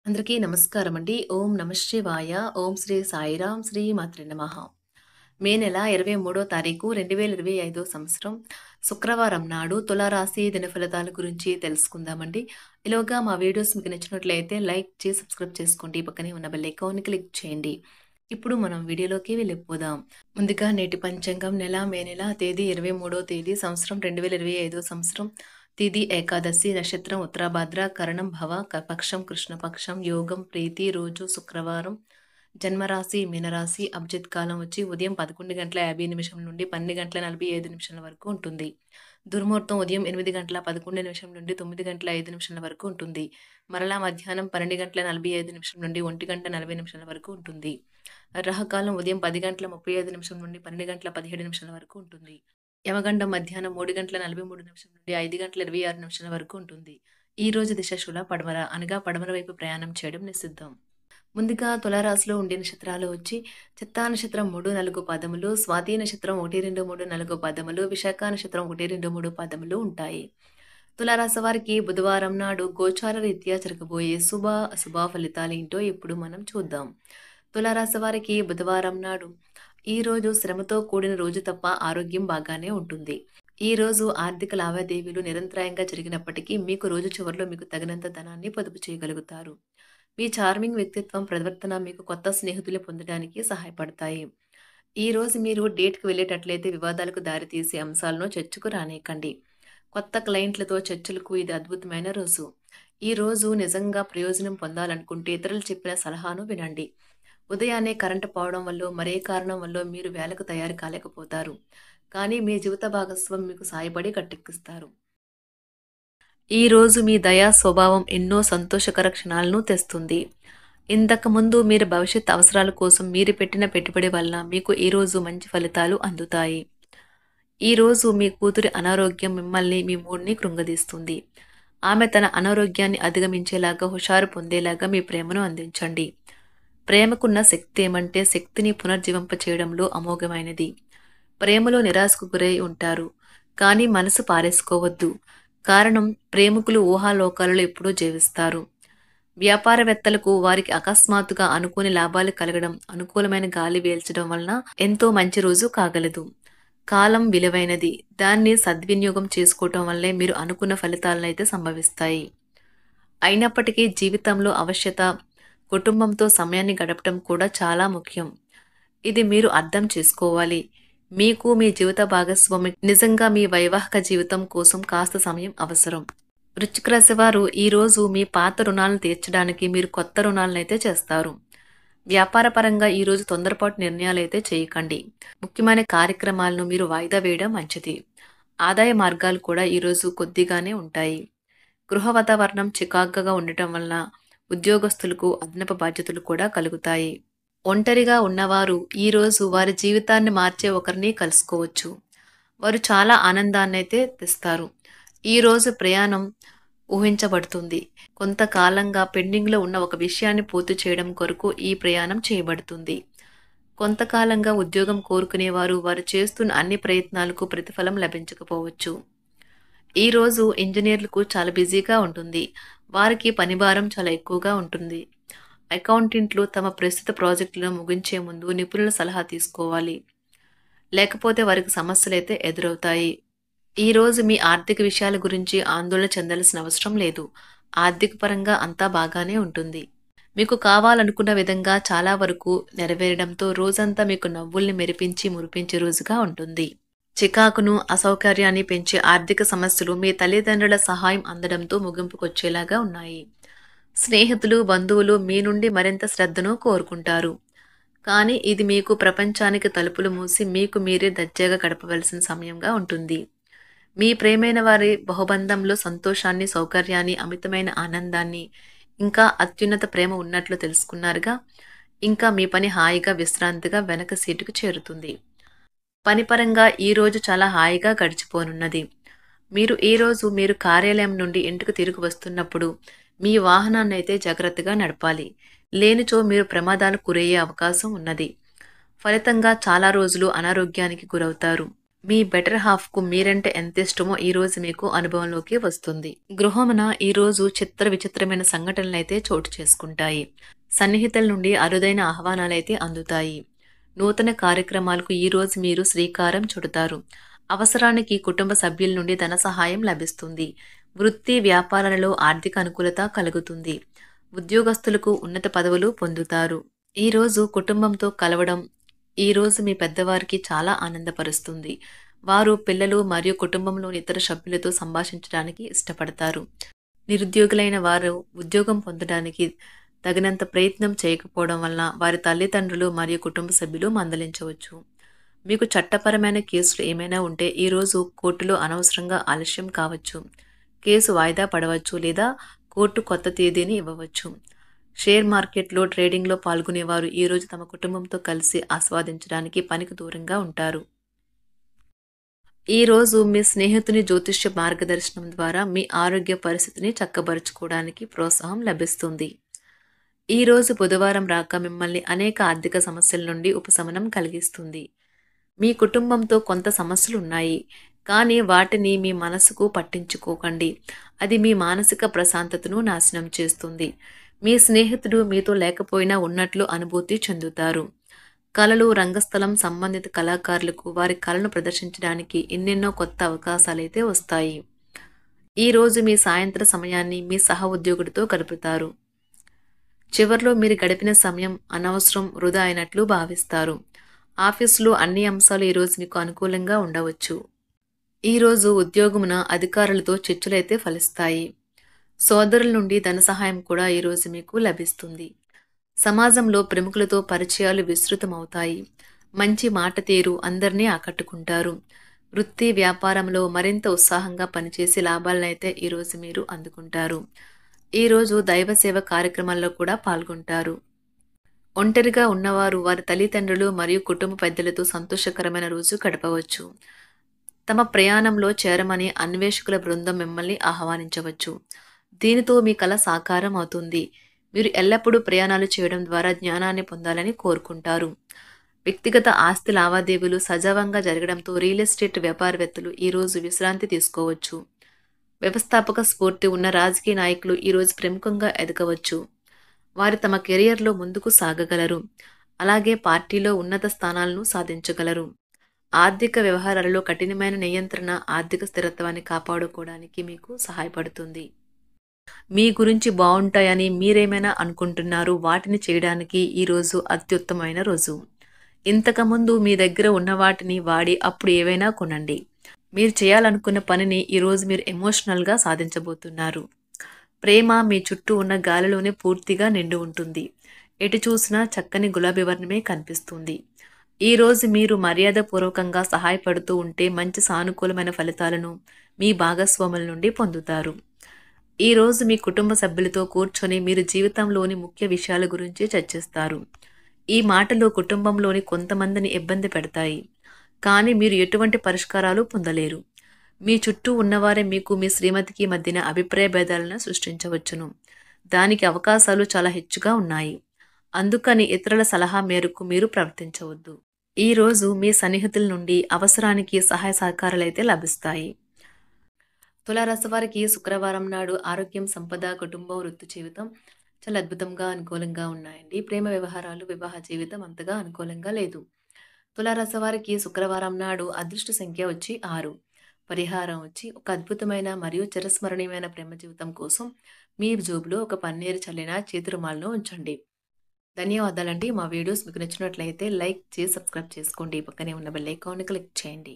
అందరికీ నమస్కారం అండి. ఓం నమః శివాయ. ఓం శ్రీ సాయిరాం శ్రీ మాత్రే నమః. మే నెల 23 తారీఖు 2025 సంవత్సరం శుక్రవారం నాడు తులారాశి దినఫలితాల గురించి తెలుసుకుందామండి. ఈలోగా మా వీడియోస్ మీకు నచ్చినట్లయితే లైక్ చేసి సబ్స్క్రైబ్ చేసుకోండి. పక్కనే ఉన్న బెల్ ఐకాన్ని క్లిక్ చేయండి. ఇప్పుడు మనం వీడియోలోకి వెళ్ళిపోదాం. ముందుగా నేటి పంచాంగం మే నెల తేదీ 23వ తేదీ సంవత్సరం 2025 సంవత్సరం తిథి ఏకాదశి నక్షత్రం ఉత్తరాభాద్ర కరణం భవ పక్షం కృష్ణపక్షం యోగం ప్రీతి రోజు శుక్రవారం జన్మరాశి మీనరాశి అభిజిత్ కాలం వచ్చి ఉదయం 11:50 నుండి 12:45 వరకు ఉంటుంది. దుర్ముహూర్తం ఉదయం 8:11 నుండి 9:05 వరకు ఉంటుంది. మరలా మధ్యాహ్నం 12:45 నుండి 1:40 వరకు ఉంటుంది. రాహుకాలం ఉదయం 10:35 నుండి 12:17 వరకు ఉంటుంది. యమగండం మధ్యాహ్నం 3:43 నుండి 5:26 వరకు ఉంటుంది. ఈ రోజు దిశ శూల పడమర అనగా పడమర వైపు ప్రయాణం చేయడం నిషిద్ధం. ముందుగా తులారాశిలో ఉండే నక్షత్రాలు వచ్చి చిత్తా నక్షత్రం 3, 4 పాదములు, స్వాతి నక్షత్రం 1, 2, 3, 4 పాదములు, విశాఖ నక్షత్రం 1, 2, 3 పాదములు ఉంటాయి. తులారాశి వారికి బుధవారం నాడు గోచార రీత్యా జరగబోయే శుభ అశుభ ఫలితాలు ఏంటో ఇప్పుడు మనం చూద్దాం. తులారాశి వారికి బుధవారం నాడు ఈ రోజు శ్రమతో కూడిన రోజు తప్ప ఆరోగ్యం బాగానే ఉంటుంది. ఈ రోజు ఆర్థిక లావాదేవీలు నిరంతరాయంగా జరిగినప్పటికీ మీకు రోజు చివరిలో మీకు తగినంత ధనాన్ని పొదుపు చేయగలుగుతారు. మీ చార్మింగ్ వ్యక్తిత్వం ప్రవర్తన మీకు కొత్త స్నేహితులు పొందడానికి సహాయపడతాయి. ఈ రోజు మీరు డేట్కి వెళ్ళేటట్లయితే వివాదాలకు దారితీసే అంశాలను చర్చకు రానేకండి. కొత్త క్లయింట్లతో చర్చలకు ఇది అద్భుతమైన రోజు. ఈ రోజు నిజంగా ప్రయోజనం పొందాలనుకుంటే ఇతరులు చెప్పిన సలహాను వినండి. ఉదయాన్నే కరెంటు పోవడం వల్ల మరే కారణం వల్ల మీరు వేళకు తయారు కాలేకపోతారు. కానీ మీ జీవిత భాగస్వామి మీకు సాయపడి గట్టెక్కిస్తారు. ఈ రోజు మీ దయా స్వభావం ఎన్నో సంతోషకర క్షణాలను తెస్తుంది. ఇంతకుముందు మీరు భవిష్యత్ అవసరాల కోసం మీరు పెట్టిన పెట్టుబడి వల్ల మీకు ఈ రోజు మంచి ఫలితాలు అందుతాయి. ఈ రోజు మీ కూతురి అనారోగ్యం మిమ్మల్ని మీ మూడ్ని కృంగదీస్తుంది. ఆమె తన అనారోగ్యాన్ని అధిగమించేలాగా హుషారు పొందేలాగా మీ ప్రేమను అందించండి. ప్రేమకున్న శక్తి ఏమంటే శక్తిని పునర్జీవింప చేయడంలో అమోఘమైనది. ప్రేమలో నిరాశకు గురై ఉంటారు, కానీ మనసు పారేసుకోవద్దు. కారణం ప్రేమికులు ఊహాలోకాలలో ఎప్పుడూ జీవిస్తారు. వ్యాపారవేత్తలకు వారికి అకస్మాత్తుగా అనుకోని లాభాలు కలగడం, అనుకూలమైన గాలి వీల్చడం వలన ఎంతో మంచి రోజు కాగలదు. కాలం విలువైనది, దాన్ని సద్వినియోగం చేసుకోవటం వల్లే మీరు అనుకున్న ఫలితాలనైతే సంభవిస్తాయి. అయినప్పటికీ జీవితంలో అవశ్యత కుటుంబంతో సమయాన్ని గడపడం కూడా చాలా ముఖ్యం. ఇది మీరు అర్థం చేసుకోవాలి. మీకు మీ జీవిత భాగస్వామి నిజంగా మీ వైవాహిక జీవితం కోసం కాస్త సమయం అవసరం. వృశ్చిక రాశి వారు ఈ రోజు మీ పాత రుణాలను తీర్చడానికి మీరు కొత్త రుణాలనైతే చేస్తారు. వ్యాపారపరంగా ఈ రోజు తొందరపాటు నిర్ణయాలైతే చేయకండి. ముఖ్యమైన కార్యక్రమాలను మీరు వాయిదా వేయడం మంచిది. ఆదాయ మార్గాలు కూడా ఈరోజు కొద్దిగానే ఉంటాయి. గృహ వాతావరణం చికాకుగా ఉండటం వల్ల ఉద్యోగస్తులకు అదనపు బాధ్యతలు కూడా కలుగుతాయి. ఒంటరిగా ఉన్నవారు ఈరోజు వారి జీవితాన్ని మార్చే ఒకరిని కలుసుకోవచ్చు. వారు చాలా ఆనందాన్నైతే తెస్తారు. ఈరోజు ప్రయాణం ఊహించబడుతుంది. కొంతకాలంగా పెండింగ్లో ఉన్న ఒక విషయాన్ని పూర్తి చేయడం కొరకు ఈ ప్రయాణం చేయబడుతుంది. కొంతకాలంగా ఉద్యోగం కోరుకునేవారు వారు చేస్తున్న అన్ని ప్రయత్నాలకు ప్రతిఫలం లభించకపోవచ్చు. ఈరోజు ఇంజనీర్లకు చాలా బిజీగా ఉంటుంది. వారికి పనిభారం చాలా ఎక్కువగా ఉంటుంది. అకౌంటెంట్లు తమ ప్రస్తుత ప్రాజెక్టులను ముగించే ముందు నిపుణుల సలహా తీసుకోవాలి, లేకపోతే వారికి సమస్యలైతే ఎదురవుతాయి. ఈరోజు మీ ఆర్థిక విషయాల గురించి ఆందోళన చెందాల్సిన అవసరం లేదు. ఆర్థిక పరంగా అంతా బాగానే ఉంటుంది. మీకు కావాలనుకున్న విధంగా చాలా వరకు నెరవేరడంతో రోజంతా మీకు నవ్వుల్ని మెరిపించి మురిపించే రోజుగా ఉంటుంది. చికాకును అసౌకర్యాన్ని పెంచే ఆర్థిక సమస్యలు మీ తల్లిదండ్రుల సహాయం అందడంతో ముగింపుకొచ్చేలాగా ఉన్నాయి. స్నేహితులు బంధువులు మీ నుండి మరింత శ్రద్ధను కోరుకుంటారు. కానీ ఇది మీకు ప్రపంచానికి తలుపులు మూసి మీకు మీరే దర్జాగా గడపవలసిన సమయంగా ఉంటుంది. మీ ప్రేమైన వారి బహుబంధంలో సంతోషాన్ని, సౌకర్యాన్ని, అమితమైన ఆనందాన్ని, ఇంకా అత్యున్నత ప్రేమ ఉన్నట్లు తెలుసుకున్నారుగా. ఇంకా మీ పని హాయిగా విశ్రాంతిగా వెనక సీటుకు చేరుతుంది. పనిపరంగా ఈరోజు చాలా హాయిగా గడిచిపోనున్నది. మీరు ఈరోజు మీరు కార్యాలయం నుండి ఇంటికి తిరిగి వస్తున్నప్పుడు మీ వాహనాన్ని అయితే జాగ్రత్తగా నడపాలి. లేనిచో మీరు ప్రమాదాలకు గురయ్యే అవకాశం ఉన్నది. ఫలితంగా చాలా రోజులు అనారోగ్యానికి గురవుతారు. మీ బెటర్ హాఫ్‌కు మీరంటే ఎంతిష్టమో ఈరోజు మీకు అనుభవంలోకి వస్తుంది. గృహమున ఈరోజు చిత్ర విచిత్రమైన సంఘటనలైతే చోటు చేసుకుంటాయి. సన్నిహితుల నుండి అరుదైన ఆహ్వానాలైతే అందుతాయి. నూతన కార్యక్రమాలకు ఈరోజు మీరు శ్రీకారం చుడతారు. అవసరానికి కుటుంబ సభ్యుల నుండి ధన సహాయం లభిస్తుంది. వృత్తి, వ్యాపారాలలో ఆర్థిక అనుకూలత కలుగుతుంది. ఉద్యోగస్తులకు ఉన్నత పదవులు పొందుతారు. ఈరోజు కుటుంబంతో కలవడం ఈరోజు మీ పెద్దవారికి చాలా ఆనందపరుస్తుంది. వారు పిల్లలు మరియు కుటుంబంలోని ఇతర సభ్యులతో సంభాషించడానికి ఇష్టపడతారు. నిరుద్యోగులైన వారు ఉద్యోగం పొందడానికి తగినంత ప్రయత్నం చేయకపోవడం వలన వారి తల్లిదండ్రులు మరియు కుటుంబ సభ్యులు మందలించవచ్చు. మీకు చట్టపరమైన కేసులు ఏమైనా ఉంటే ఈరోజు కోర్టులో అనవసరంగా ఆలస్యం కావచ్చు. కేసు వాయిదా పడవచ్చు లేదా కోర్టు కొత్త తేదీని ఇవ్వవచ్చు. షేర్ మార్కెట్లో ట్రేడింగ్లో పాల్గొనేవారు ఈరోజు తమ కుటుంబంతో కలిసి ఆస్వాదించడానికి పనికి దూరంగా ఉంటారు. ఈరోజు మీ స్నేహితుని జ్యోతిష్య మార్గదర్శనం ద్వారా మీ ఆరోగ్య పరిస్థితిని చక్కబరుచుకోవడానికి ప్రోత్సాహం లభిస్తుంది. ఈరోజు బుధవారం రాక మిమ్మల్ని అనేక ఆర్థిక సమస్యల నుండి ఉపశమనం కలిగిస్తుంది. మీ కుటుంబంతో కొంత సమస్యలు ఉన్నాయి, కానీ వాటిని మీ మనసుకు పట్టించుకోకండి. అది మీ మానసిక ప్రశాంతతను నాశనం చేస్తుంది. మీ స్నేహితుడు మీతో లేకపోయినా ఉన్నట్లు అనుభూతి చెందుతారు. కళలు, రంగస్థలం సంబంధిత కళాకారులకు వారి కళను ప్రదర్శించడానికి ఎన్నెన్నో కొత్త అవకాశాలైతే వస్తాయి. ఈరోజు మీ సాయంత్ర సమయాన్ని మీ సహ ఉద్యోగుడితో గడుపుతారు. చివర్లో మీరు గడిపిన సమయం అనవసరం, వృధా అయినట్లు భావిస్తారు. ఆఫీసులో అన్ని అంశాలు ఈరోజు మీకు అనుకూలంగా ఉండవచ్చు. ఈరోజు ఉద్యోగమున అధికారులతో చర్చలైతే ఫలిస్తాయి. సోదరుల నుండి ధన సహాయం కూడా ఈరోజు మీకు లభిస్తుంది. సమాజంలో ప్రముఖులతో పరిచయాలు విస్తృతమవుతాయి. మంచి మాట తీరు అందరినీ ఆకట్టుకుంటారు. వృత్తి, వ్యాపారంలో మరింత ఉత్సాహంగా పనిచేసి లాభాలనైతే ఈరోజు మీరు అందుకుంటారు. ఈరోజు దైవ సేవ కార్యక్రమాల్లో కూడా పాల్గొంటారు. ఒంటరిగా ఉన్నవారు వారి తల్లిదండ్రులు మరియు కుటుంబ పెద్దలతో సంతోషకరమైన రోజు గడపవచ్చు. తమ ప్రయాణంలో చేరమని అన్వేషకుల బృందం మిమ్మల్ని ఆహ్వానించవచ్చు. దీనితో మీ కల సాకారం అవుతుంది. మీరు ఎల్లప్పుడూ ప్రయాణాలు చేయడం ద్వారా జ్ఞానాన్ని పొందాలని కోరుకుంటారు. వ్యక్తిగత ఆస్తి లావాదేవీలు సజావంగా జరగడంతో రియల్ ఎస్టేట్ వ్యాపారవేత్తలు ఈరోజు విశ్రాంతి తీసుకోవచ్చు. వ్యవస్థాపక స్ఫూర్తి ఉన్న రాజకీయ నాయకులు ఈరోజు ప్రముఖంగా ఎదగవచ్చు. వారు తమ కెరియర్లో ముందుకు సాగగలరు. అలాగే పార్టీలో ఉన్నత స్థానాలను సాధించగలరు. ఆర్థిక వ్యవహారాలలో కఠినమైన నియంత్రణ ఆర్థిక స్థిరత్వాన్ని కాపాడుకోవడానికి మీకు సహాయపడుతుంది. మీ గురించి బాగుంటాయని మీరేమైనా అనుకుంటున్నారు, వాటిని చేయడానికి ఈరోజు అత్యుత్తమైన రోజు. ఇంతకుముందు మీ దగ్గర ఉన్న వాటిని వాడి అప్పుడు ఏవైనా కొనండి. మీరు చేయాలనుకున్న పనిని ఈరోజు మీరు ఎమోషనల్గా సాధించబోతున్నారు. ప్రేమ మీ చుట్టూ ఉన్న గాలిలోనే పూర్తిగా నిండి ఉంటుంది. ఎటు చూసినా చక్కని గులాబీ వర్ణమే కనిపిస్తుంది. ఈరోజు మీరు మర్యాదపూర్వకంగా సహాయపడుతూ ఉంటే మంచి సానుకూలమైన ఫలితాలను మీ భాగస్వాముల నుండి పొందుతారు. ఈరోజు మీ కుటుంబ సభ్యులతో కూర్చొని మీరు జీవితంలోని ముఖ్య విషయాల గురించి చర్చిస్తారు. ఈ మాటలు కుటుంబంలోని కొంతమందిని ఇబ్బంది పెడతాయి, కానీ మీరు ఎటువంటి పరిష్కారాలు పొందలేరు. మీ చుట్టూ ఉన్నవారే మీకు మీ శ్రీమతికి మధ్యన అభిప్రాయ భేదాలను సృష్టించవచ్చును. దానికి అవకాశాలు చాలా హెచ్చుగా ఉన్నాయి. అందుకని ఇతరుల సలహా మేరకు మీరు ప్రవర్తించవద్దు. ఈరోజు మీ సన్నిహితుల నుండి అవసరానికి సహాయ సహకారాలైతే లభిస్తాయి. తులారాశి వారికి శుక్రవారం నాడు ఆరోగ్యం, సంపద, కుటుంబం, వృత్తి జీవితం చాలా అద్భుతంగా అనుకూలంగా ఉన్నాయండి. ప్రేమ వ్యవహారాలు, వివాహ జీవితం అంతగా అనుకూలంగా లేదు. తులారాశి వారికి శుక్రవారం నాడు అదృష్ట సంఖ్య వచ్చి 6. పరిహారం వచ్చి ఒక అద్భుతమైన మరియు చిరస్మరణీయమైన ప్రేమ జీవితం కోసం మీ జోబులో ఒక పన్నీరు చల్లిన చేతి రుమాలను ఉంచండి. ధన్యవాదాలండి. మా వీడియోస్ మీకు నచ్చినట్లయితే లైక్ చేసి సబ్స్క్రైబ్ చేసుకోండి. పక్కనే ఉన్న బెల్ ఐకాన్ని క్లిక్ చేయండి.